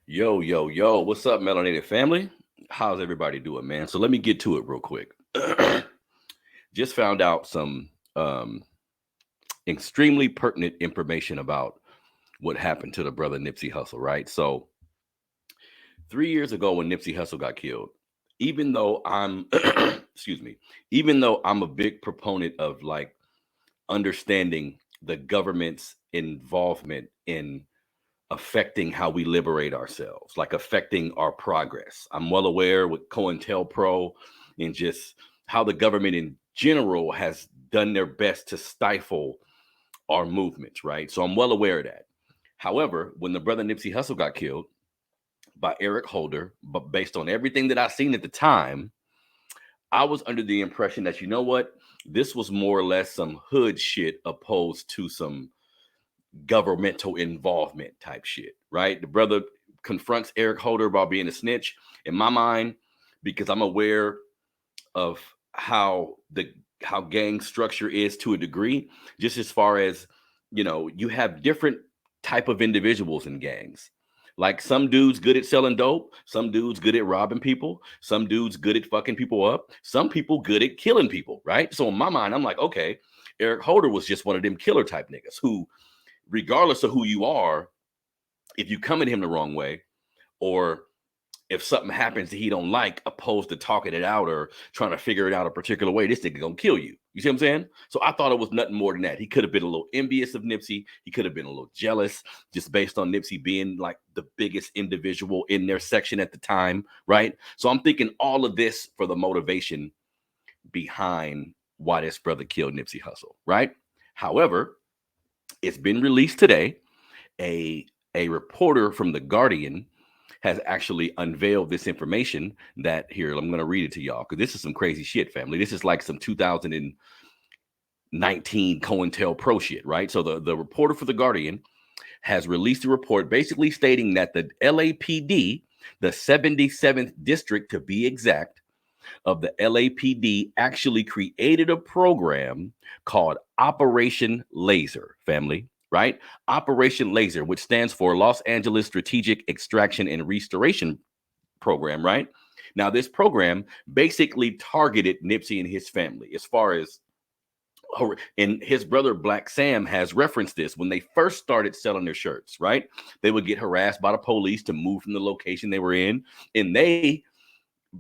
Yo, yo, yo, what's up, melanated family? How's everybody doing, man? So let me get to it real quick. Just found out some extremely pertinent information about what happened to the brother Nipsey Hussle, right? So 3 years ago when Nipsey Hussle got killed, even though I'm excuse me, even though I'm a big proponent of like understanding the government's involvement in affecting how we liberate ourselves, like affecting our progress. I'm well aware with COINTELPRO and just how the government in general has done their best to stifle our movements, right? So I'm well aware of that. However, when the brother Nipsey Hussle got killed by Eric Holder, but based on everything that I seen at the time, I was under the impression that, you know what, this was more or less some hood shit opposed to some governmental involvement type shit, right? The brother confronts Eric Holder about being a snitch. In my mind, because I'm aware of how gang structure is to a degree, just as far as you have different type of individuals in gangs. Like some dudes good at selling dope, some dudes good at robbing people, some dudes good at fucking people up, some people good at killing people, right? So in my mind, I'm like, okay, Eric Holder was just one of them killer type niggas who, regardless of who you are, if you come at him the wrong way, or if something happens that he don't like, opposed to talking it out or trying to figure it out a particular way, this nigga gonna kill you. You see what I'm saying? So I thought it was nothing more than that. He could have been a little envious of Nipsey. He could have been a little jealous just based on Nipsey being like the biggest individual in their section at the time, right? So I'm thinking all of this for the motivation behind why this brother killed Nipsey Hussle, right? However, it's been released today. A reporter from the Guardian has actually unveiled this information that here I'm going to read it to y'all because this is some crazy shit, family. This is like some 2019 COINTELPRO shit, right? So the reporter for the Guardian has released a report basically stating that the LAPD, the 77th district to be exact, of the LAPD actually created a program called Operation Laser, family, right? Operation Laser, which stands for Los Angeles Strategic Extraction and Restoration Program, right? Now, this program basically targeted Nipsey and his family as far as, and his brother Black Sam has referenced this when they first started selling their shirts, right? They would get harassed by the police to move from the location they were in, and they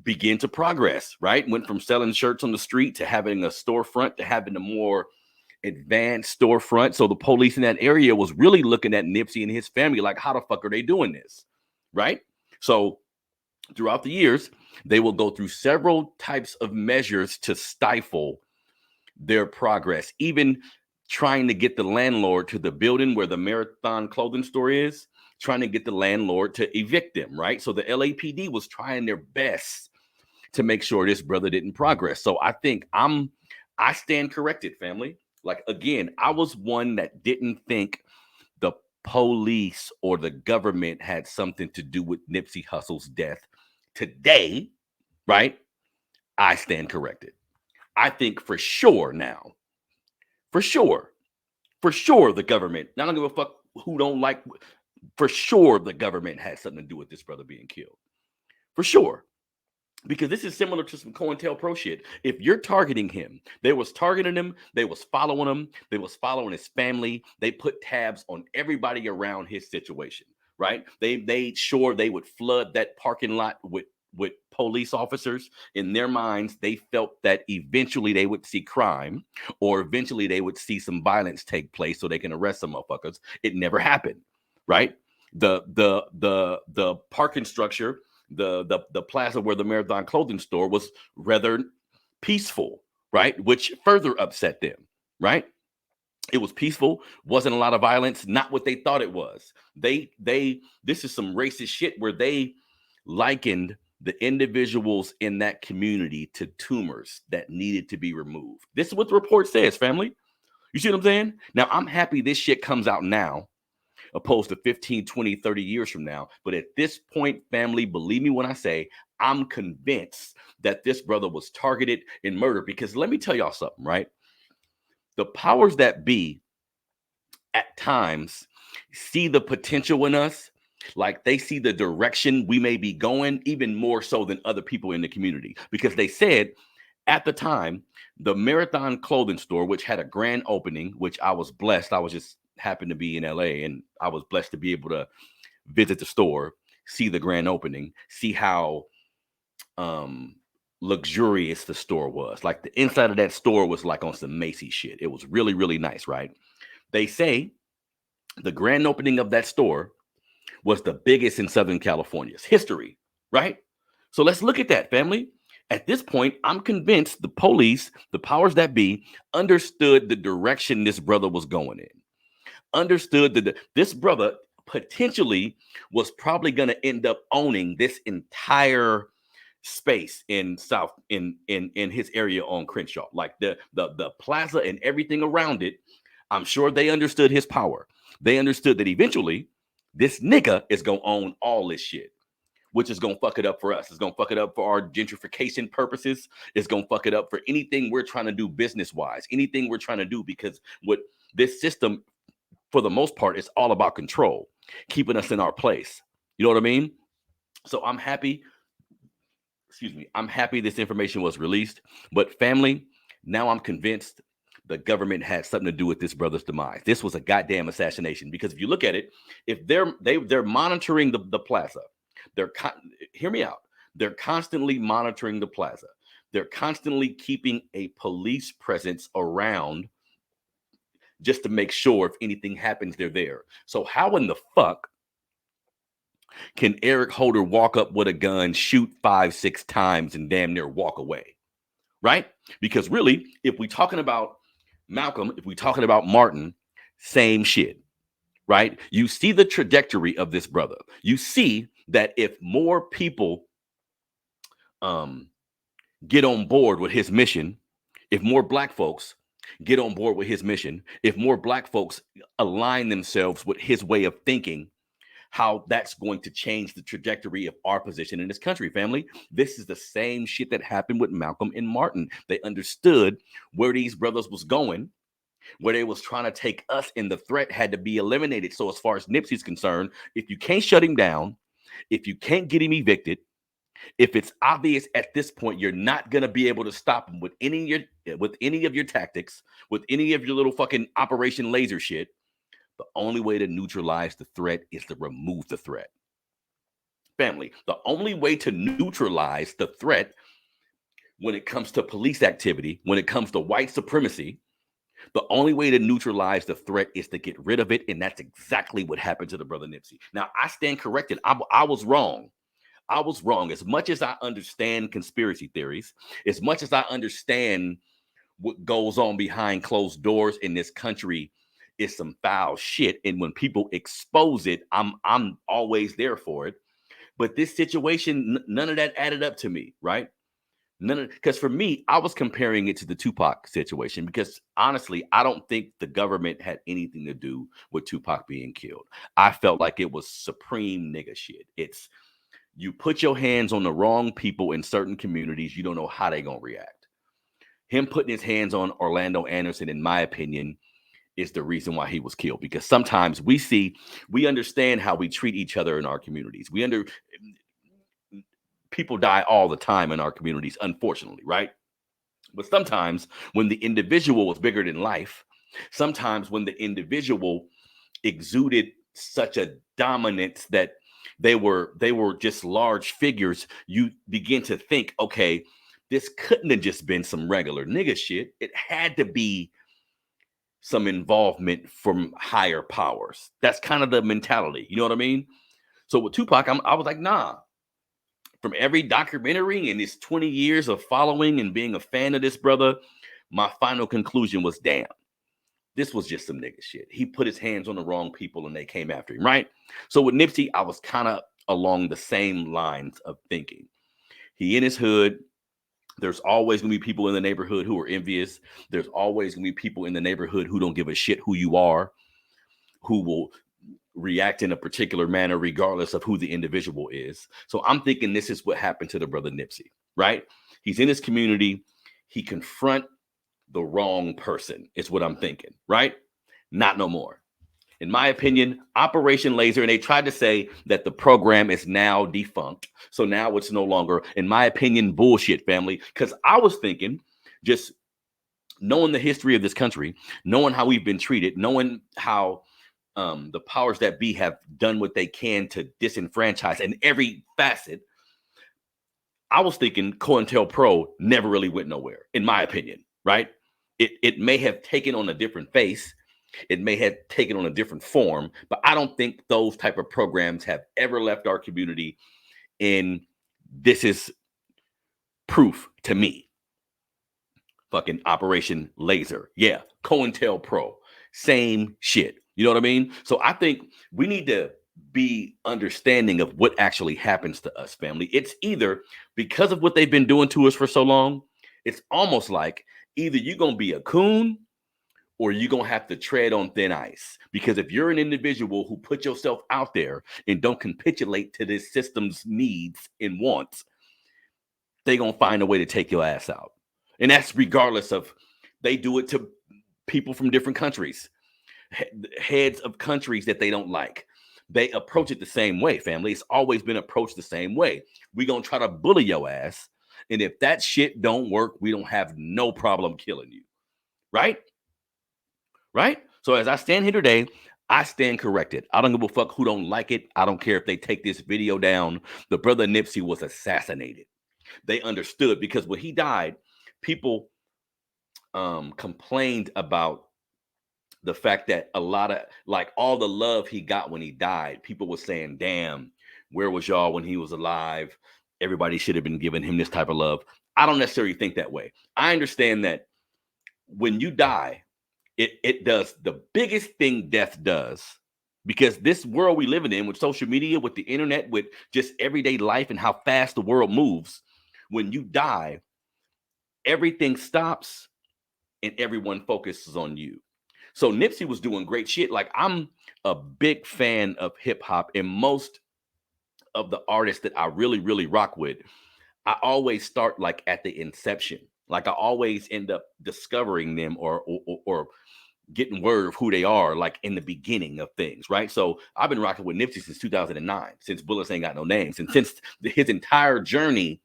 begin to progress, right? Went from selling shirts on the street to having a storefront to having a more advanced storefront. So the police in that area was really looking at Nipsey and his family like, how the fuck are they doing this? Right? So throughout the years, they will go through several types of measures to stifle their progress, even trying to get the landlord to the building where the Marathon clothing store is, trying to get the landlord to evict them, right? So the LAPD was trying their best to make sure this brother didn't progress. So I think I stand corrected, family. Like again, I was one that didn't think the police or the government had something to do with Nipsey Hussle's death. Today, right? I stand corrected. I think for sure now, for sure, for sure the government, I don't give a fuck who don't like, for sure the government had something to do with this brother being killed. For sure. Because this is similar to some COINTELPRO shit. If you're targeting him, they was targeting him, they was following him, they was following his family. They put tabs on everybody around his situation, right? They made sure they would flood that parking lot with police officers. In their minds, they felt that eventually they would see crime or eventually they would see some violence take place so they can arrest some motherfuckers. It never happened, right? The parking structure, the plaza where the Marathon clothing store was rather peaceful, right? Which further upset them, right? It was peaceful, wasn't a lot of violence, not what they thought it was. They this is some racist shit where they likened the individuals in that community to tumors that needed to be removed. This is what the report says, family. You see what I'm saying? Now, I'm happy this shit comes out now opposed to 15, 20, 30 years from now. But at this point, family, believe me when I say I'm convinced that this brother was targeted and murdered. Because let me tell y'all something, right? The powers that be at times see the potential in us Like they see the direction we may be going even more so than other people in the community, because they said at the time, the Marathon clothing store, which had a grand opening, which I was blessed. I was just happened to be in LA, and I was blessed to be able to visit the store, see the grand opening, see how luxurious the store was. Like the inside of that store was like on some Macy's shit. It was really, really nice, right? They say the grand opening of that store was the biggest in Southern California's history, right? So let's look at that, family. At this point, I'm convinced the police, the powers that be, understood the direction this brother was going in. Understood that this brother potentially was probably going to end up owning this entire space in South in his area on Crenshaw, like the plaza and everything around it. I'm sure they understood his power. They understood that eventually this nigga is gonna own all this shit, which is gonna fuck it up for us. It's gonna fuck it up for our gentrification purposes. It's gonna fuck it up for anything we're trying to do business wise, anything we're trying to do, because what this system, for the most part, is all about control, keeping us in our place. You know what I mean? So I'm happy. Excuse me. I'm happy this information was released. But family, now I'm convinced the government had something to do with this brother's demise. This was a goddamn assassination, because if you look at it, if they're monitoring the plaza, hear me out. They're constantly monitoring the plaza. They're constantly keeping a police presence around just to make sure if anything happens, they're there. So how in the fuck can Eric Holder walk up with a gun, shoot 5-6 times, and damn near walk away? Right? Because really, if we're talking about Malcolm, if we're talking about Martin, same shit. Right? You see the trajectory of this brother. You see that if more people get on board with his mission, if more black folks get on board with his mission, if more black folks align themselves with his way of thinking, how that's going to change the trajectory of our position in this country, family. This is the same shit that happened with Malcolm and Martin. They understood where these brothers was going, where they was trying to take us, and the threat had to be eliminated. So as far as Nipsey's concerned, if you can't shut him down, if you can't get him evicted, if it's obvious at this point you're not going to be able to stop him with any of your tactics, with any of your little fucking Operation Laser shit, the only way to neutralize the threat is to remove the threat. Family, the only way to neutralize the threat when it comes to police activity, when it comes to white supremacy, the only way to neutralize the threat is to get rid of it. And that's exactly what happened to the brother Nipsey. Now, I stand corrected. I was wrong. I was wrong. As much as I understand conspiracy theories, as much as I understand what goes on behind closed doors in this country is some foul shit. And when people expose it, I'm always there for it. But this situation, none of that added up to me, right? Because for me, I was comparing it to the Tupac situation, because honestly, I don't think the government had anything to do with Tupac being killed. I felt like it was supreme nigga shit. It's, you put your hands on the wrong people in certain communities, you don't know how they're going to react. Him putting his hands on Orlando Anderson, in my opinion, is the reason why he was killed. Because sometimes we understand how we treat each other in our communities. People die all the time in our communities, unfortunately, right? But sometimes when the individual was bigger than life, sometimes when the individual exuded such a dominance that they were just large figures, you begin to think, okay, this couldn't have just been some regular nigga shit. It had to be some involvement from higher powers. That's kind of the mentality. You know what I mean? So with Tupac, I was like, nah. From every documentary and his 20 years of following and being a fan of this brother, my final conclusion was, damn, this was just some nigga shit. He put his hands on the wrong people and they came after him, right? So with Nipsey, I was kind of along the same lines of thinking. He in his hood. There's always going to be people in the neighborhood who are envious. There's always going to be people in the neighborhood who don't give a shit who you are, who will react in a particular manner regardless of who the individual is. So I'm thinking this is what happened to the brother Nipsey, right? He's in his community. He confront the wrong person is what I'm thinking, right? Not no more. In my opinion, Operation Laser, and they tried to say that the program is now defunct. So now it's no longer, in my opinion, bullshit, family. Because I was thinking, just knowing the history of this country, knowing how we've been treated, knowing how the powers that be have done what they can to disenfranchise in every facet, I was thinking COINTELPRO never really went nowhere, in my opinion, right? It may have taken on a different face. It may have taken on a different form, but I don't think those type of programs have ever left our community. And this is proof to me. Fucking Operation Laser. Yeah, COINTELPRO. Same shit. You know what I mean? So I think we need to be understanding of what actually happens to us, family. It's either because of what they've been doing to us for so long, it's almost like either you're going to be a coon or you're going to have to tread on thin ice. Because if you're an individual who put yourself out there and don't capitulate to this system's needs and wants, they're going to find a way to take your ass out. And that's regardless of, they do it to people from different countries, heads of countries that they don't like. They approach it the same way, family. It's always been approached the same way. We're going to try to bully your ass. And if that shit don't work, we don't have no problem killing you. Right? Right? So as I stand here today, I stand corrected. I don't give a fuck who don't like it. I don't care if they take this video down. The brother Nipsey was assassinated. They understood, because when he died, people complained about the fact that a lot of, like, all the love he got when he died, people were saying, damn, where was y'all when he was alive? Everybody should have been giving him this type of love. I don't necessarily think that way. I understand that when you die, it does the biggest thing death does, because this world we living in, with social media, with the internet, with just everyday life and how fast the world moves, when you die, everything stops and everyone focuses on you. So Nipsey was doing great shit. Like, I'm a big fan of hip hop, and most of the artists that I really, really rock with, I always start like at the inception. Like, I always end up discovering them or getting word of who they are, like in the beginning of things, right? So I've been rocking with Nipsey since 2009, since Bullets Ain't Got No Names, and since his entire journey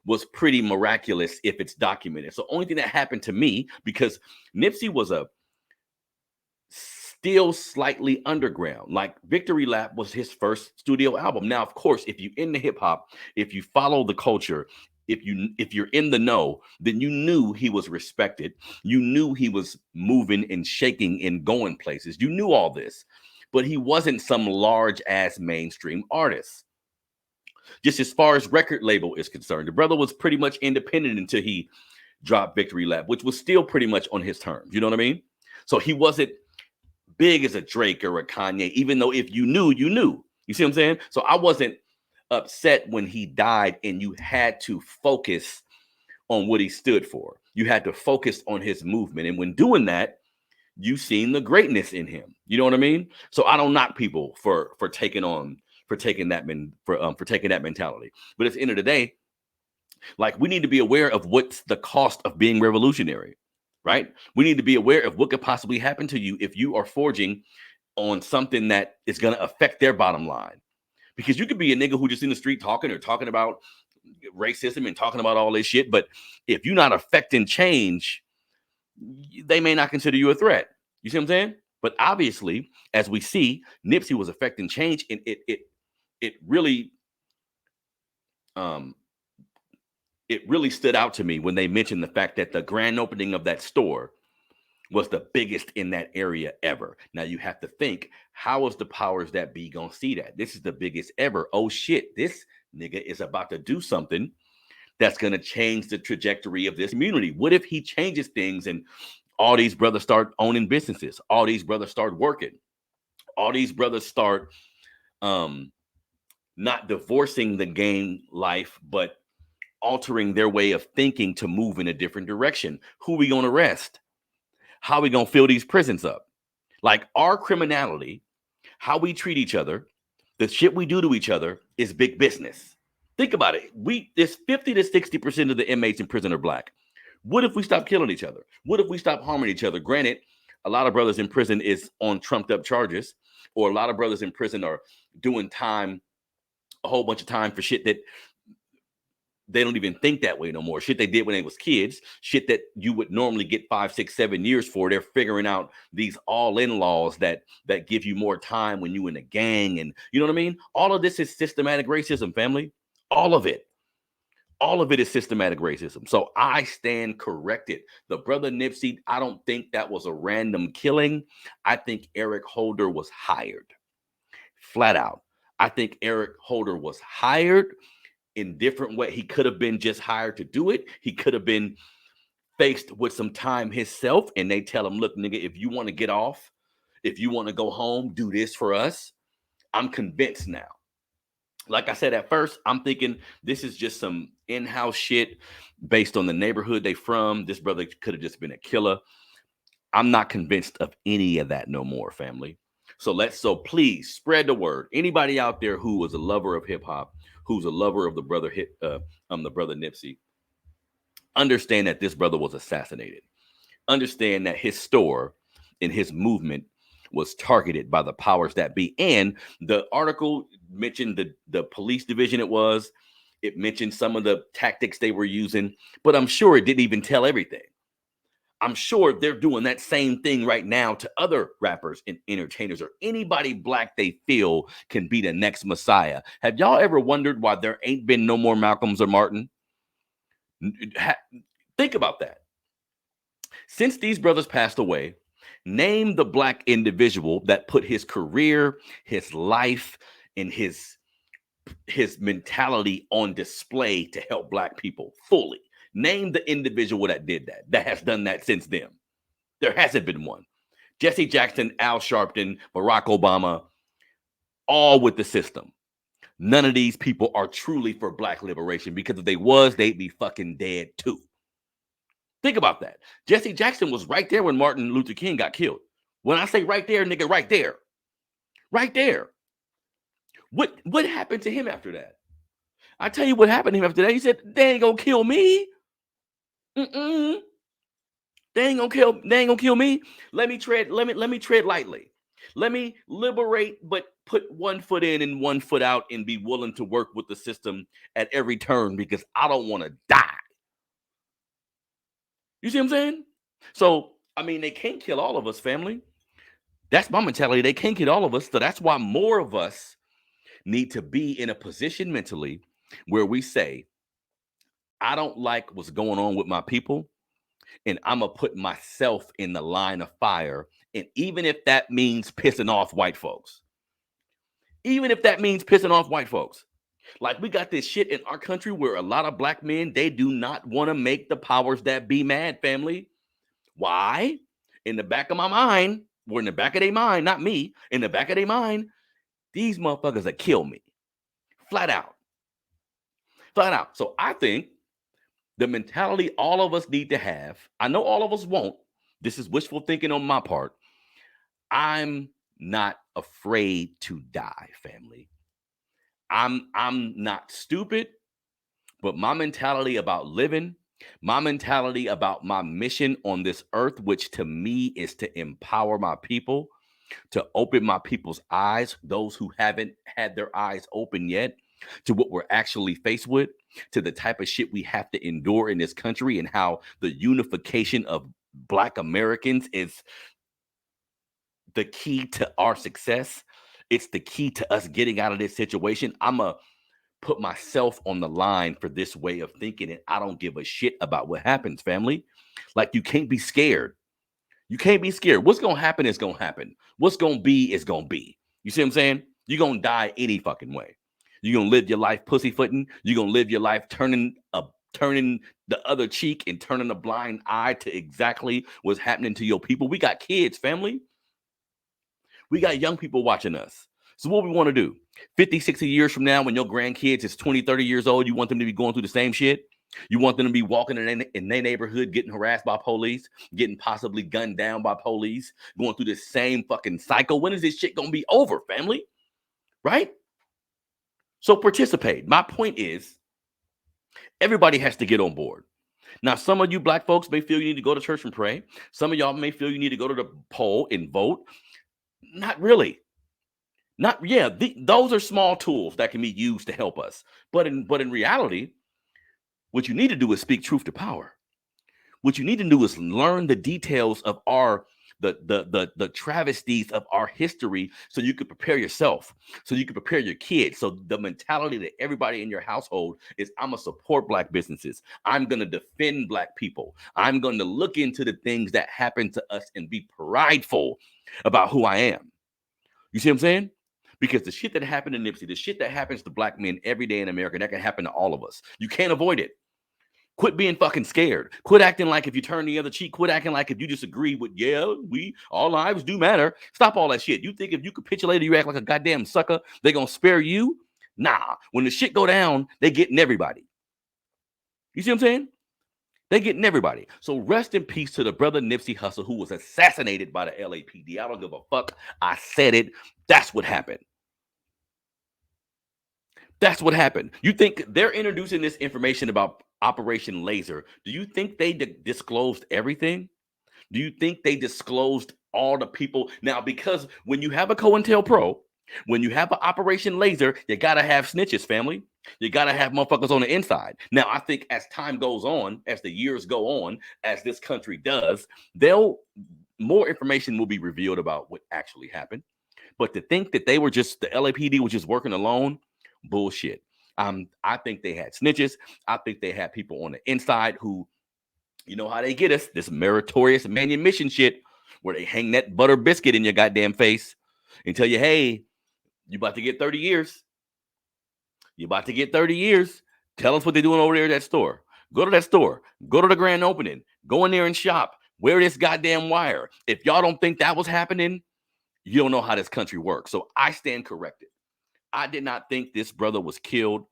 was pretty miraculous if it's documented. So only thing that happened to me, because Nipsey was a still slightly underground. Like, Victory Lap was his first studio album. Now, of course, if you're into hip hop, if you follow the culture, if you're in the know, then you knew he was respected. You knew he was moving and shaking and going places. You knew all this, but he wasn't some large ass mainstream artist. Just as far as record label is concerned, the brother was pretty much independent until he dropped Victory Lap, which was still pretty much on his terms. You know what I mean? So he wasn't big as a Drake or a Kanye, even though if you knew, you knew. You see what I'm saying? So I wasn't upset when he died, and you had to focus on what he stood for. You had to focus on his movement. And when doing that, you seen the greatness in him. You know what I mean? So I don't knock people for taking that mentality. But at the end of the day, like, we need to be aware of what's the cost of being revolutionary, right? We need to be aware of what could possibly happen to you if you are forging on something that is going to affect their bottom line. Because you could be a nigga who just in the street talking about racism and talking about all this shit, but if you're not affecting change, they may not consider you a threat. You see what I'm saying? But obviously, as we see, Nipsey was affecting change, and it really stood out to me when they mentioned the fact that the grand opening of that store was the biggest in that area ever. Now you have to think, how is the powers that be gonna see that? This is the biggest ever. Oh shit, this nigga is about to do something that's gonna change the trajectory of this community. What if he changes things and all these brothers start owning businesses? All these brothers start working. All these brothers start not divorcing the gang life, but altering their way of thinking to move in a different direction. Who we gonna arrest? How we gonna fill these prisons up? Like, our criminality, how we treat each other, the shit we do to each other is big business. Think about it. There's 50 to 60% of the inmates in prison are black. What if we stop killing each other? What if we stop harming each other? Granted, A lot of brothers in prison is on trumped up charges, or a lot of brothers in prison are doing time, a whole bunch of time for shit that they don't even think that way no more. Shit they did when they was kids, shit that you would normally get 5, 6, 7 years for. They're figuring out these all-in laws that give you more time when you in a gang, and you know what I mean? All of this is systematic racism, family. All of it. All of it is systematic racism. So I stand corrected. The brother Nipsey, I don't think that was a random killing. I think Eric Holder was hired. Flat out. I think Eric Holder was hired in different way. He could have been just hired to do it. He could have been faced with some time himself, and they tell him, look, nigga, if you want to get off, if you want to go home, do this for us. I'm convinced now. Like I said at first, I'm thinking this is just some in-house shit based on the neighborhood they from. This brother could have just been a killer. I'm not convinced of any of that no more, family. So please spread the word. Anybody out there who was a lover of hip hop, who's a lover of the brother Nipsey, understand that this brother was assassinated. Understand that his store and his movement was targeted by the powers that be. And the article mentioned the police division it mentioned some of the tactics they were using, but I'm sure it didn't even tell everything. I'm sure they're doing that same thing right now to other rappers and entertainers, or anybody black they feel can be the next Messiah. Have y'all ever wondered why there ain't been no more Malcolms or Martin? Think about that. Since these brothers passed away, name the black individual that put his career, his life, and his mentality on display to help black people fully. Name the individual that did that has done that since then. There hasn't been one. Jesse Jackson, Al Sharpton, Barack Obama, all with the system. None of these people are truly for black liberation, because if they was, they'd be fucking dead too. Think about that. Jesse Jackson was right there when Martin Luther King got killed. When I say right there, nigga, right there. Right there. What happened to him after that? I tell you what happened to him after that. He said, they ain't gonna kill me. They ain't gonna kill me. Let me tread lightly. Let me liberate, but put one foot in and one foot out, and be willing to work with the system at every turn, because I don't want to die. You see what I'm saying? So, I mean, they can't kill all of us, family. That's my mentality. They can't kill all of us. So that's why more of us need to be in a position mentally where we say, I don't like what's going on with my people, and I'm going to put myself in the line of fire. And even if that means pissing off white folks, like we got this shit in our country where a lot of black men, they do not want to make the powers that be mad, family. Why? In the back of my mind, or in the back of their mind, not me, in the back of their mind, these motherfuckers that kill me. Flat out. So I think the mentality all of us need to have, I know all of us won't. This is wishful thinking on my part. I'm not afraid to die, family. I'm not stupid, but my mentality about living, my mentality about my mission on this earth, which to me is to empower my people, to open my people's eyes, those who haven't had their eyes open yet, to what we're actually faced with, to the type of shit we have to endure in this country, and how the unification of Black Americans is the key to our success. It's the key to us getting out of this situation. I'm going to put myself on the line for this way of thinking, and I don't give a shit about what happens, family. Like, you can't be scared. You can't be scared. What's going to happen is going to happen. What's going to be is going to be. You see what I'm saying? You're going to die any fucking way. You're going to live your life pussyfooting. You're going to live your life turning the other cheek and turning a blind eye to exactly what's happening to your people. We got kids, family. We got young people watching us. So what we want to do, 50, 60 years from now, when your grandkids is 20, 30 years old, you want them to be going through the same shit? You want them to be walking in their neighborhood, getting harassed by police, getting possibly gunned down by police, going through the same fucking cycle? When is this shit going to be over, family? Right? So participate. My point is, everybody has to get on board. Now, some of you black folks may feel you need to go to church and pray. Some of y'all may feel you need to go to the poll and vote. Not really. Those are small tools that can be used to help us. But in reality, what you need to do is speak truth to power. What you need to do is learn the details of the travesties of our history, so you can prepare yourself, so you can prepare your kids. So the mentality that everybody in your household is, I'm gonna support black businesses, I'm gonna defend black people, I'm gonna look into the things that happen to us and be prideful about who I am. You see what I'm saying? Because the shit that happened to Nipsey, the shit that happens to black men every day in America, that can happen to all of us. You can't avoid it. Quit being fucking scared. Quit acting like if you turn the other cheek. Quit acting like if you disagree with, all lives do matter. Stop all that shit. You think if you capitulate or you act like a goddamn sucker, they're going to spare you? Nah. When the shit go down, they getting everybody. You see what I'm saying? They getting everybody. So rest in peace to the brother Nipsey Hussle, who was assassinated by the LAPD. I don't give a fuck. I said it. That's what happened. That's what happened. You think they're introducing this information about Operation Laser? Do you think they disclosed everything? Do you think they disclosed all the people? Now, because when you have a COINTELPRO, when you have an Operation Laser, you got to have snitches, family. You got to have motherfuckers on the inside. Now, I think as time goes on, as the years go on, as this country does, more information will be revealed about what actually happened. But to think that they were just, the LAPD was just working alone, bullshit. I think they had snitches. I think they had people on the inside who, you know how they get us, this meritorious manumission shit, where they hang that butter biscuit in your goddamn face and tell you, hey, you about to get 30 years. You about to get 30 years. Tell us what they're doing over there at that store. Go to that store. Go to the grand opening. Go in there and shop. Wear this goddamn wire. If y'all don't think that was happening, you don't know how this country works. So I stand corrected. I did not think this brother was killed.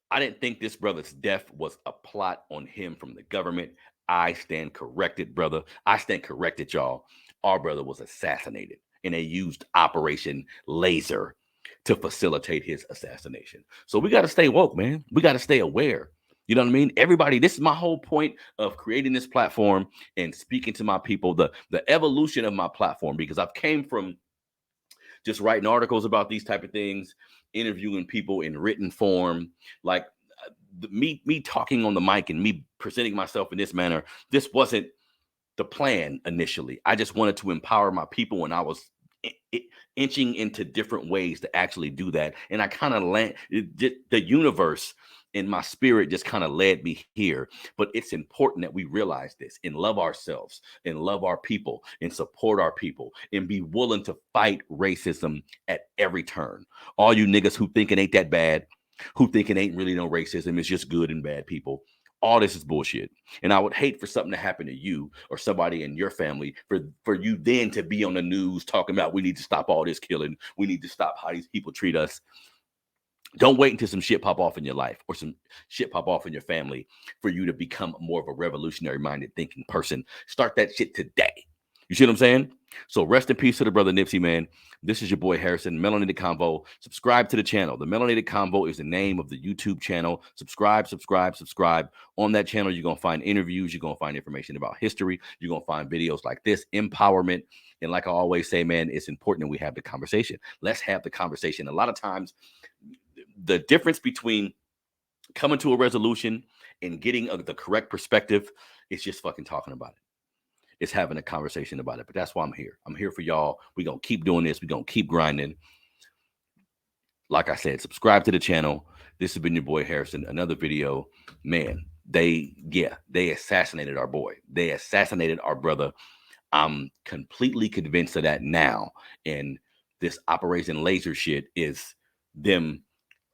I didn't think this brother's death was a plot on him from the government. I stand corrected, brother. I stand corrected, y'all. Our brother was assassinated, and they used Operation Laser to facilitate his assassination. So we got to stay woke, man. We got to stay aware. You know what I mean? Everybody, this is my whole point of creating this platform and speaking to my people, the evolution of my platform, because I've came from just writing articles about these type of things, interviewing people in written form, like me talking on the mic and me presenting myself in this manner. This wasn't the plan initially. I just wanted to empower my people, and I was inching into different ways to actually do that. And I kind of the universe in my spirit just kind of led me here. But it's important that we realize this and love ourselves and love our people and support our people and be willing to fight racism at every turn. All you niggas who think it ain't that bad, who think it ain't really no racism, it's just good and bad people. All this is bullshit. And I would hate for something to happen to you or somebody in your family for you then to be on the news talking about we need to stop all this killing. We need to stop how these people treat us. Don't wait until some shit pop off in your life or some shit pop off in your family for you to become more of a revolutionary minded thinking person. Start that shit today. You see what I'm saying? So rest in peace to the brother Nipsey, man. This is your boy Harrison, Melanated Convo. Subscribe to the channel. The Melanated Convo is the name of the YouTube channel. Subscribe. On that channel, you're going to find interviews. You're going to find information about history. You're going to find videos like this, empowerment. And like I always say, man, it's important that we have the conversation. Let's have the conversation. A lot of times, the difference between coming to a resolution and getting the correct perspective is just fucking talking about it. It's having a conversation about it. But that's why I'm here. I'm here for y'all. We're going to keep doing this. We're going to keep grinding. Like I said, subscribe to the channel. This has been your boy Harrison. Another video. Man, they assassinated our boy. They assassinated our brother. I'm completely convinced of that now. And this Operation Laser shit is them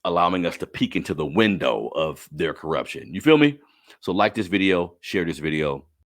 allowing us to peek into the window of their corruption. You feel me? So like this video, share this video.